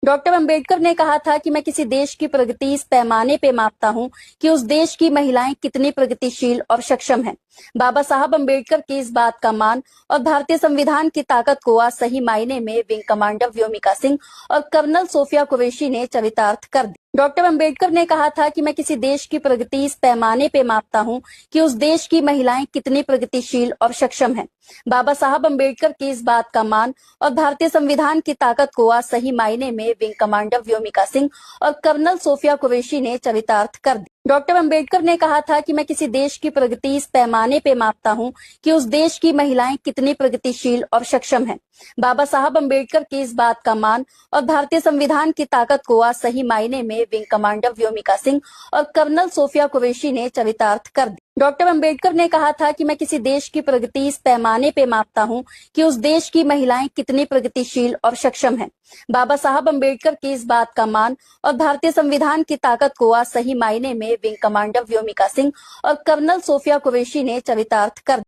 Doctor Ambedkar ने कहा था कि मैं किसी देश की प्रगति इस पैमाने पे मापता हूं कि उस देश की महिलाएं कितनी प्रगतिशील और सक्षम हैं। बाबा साहब अंबेडकर की इस बात का मान और भारतीय संविधान की ताकत को आज सही मायने में विंग कमांडर व्योमिका सिंह और कर्नल सोफिया कुरैशी ने चरितार्थ कर दिया। डॉक्टर अंबेडकर ने कहा था कि मैं किसी देश की प्रगति इस पैमाने पे मापता हूं कि उस देश की महिलाएं कितनी प्रगतिशील और सक्षम हैं। बाबा साहब अंबेडकर की इस बात का मान और भारतीय संविधान की ताकत को आज सही मायने में विंग कमांडर व्योमिका सिंह और कर्नल सोफिया कुरैशी ने चरितार्थ कर दिया। डॉक्टर अंबेडकर ने कहा था कि मैं किसी देश की प्रगति इस पैमाने पे मापता हूं कि उस देश की महिलाएं कितनी प्रगतिशील और सक्षम हैं। बाबा साहब अंबेडकर की इस बात का मान और भारतीय संविधान की ताकत को आज सही मायने में विंग कमांडर व्योमिका सिंह और कर्नल सोफिया कुरैशी ने चरितार्थ कर दिया। डॉक्टर अंबेडकर ने कहा था कि मैं किसी देश की प्रगति इस पैमाने पे मापता हूं कि उस देश की महिलाएं कितनी प्रगतिशील और सक्षम हैं। बाबा साहब अंबेडकर की इस बात का मान और भारतीय संविधान की ताकत को आज सही मायने में विंग कमांडर व्योमिका सिंह और कर्नल सोफिया कुरैशी ने चरितार्थ कर दिया।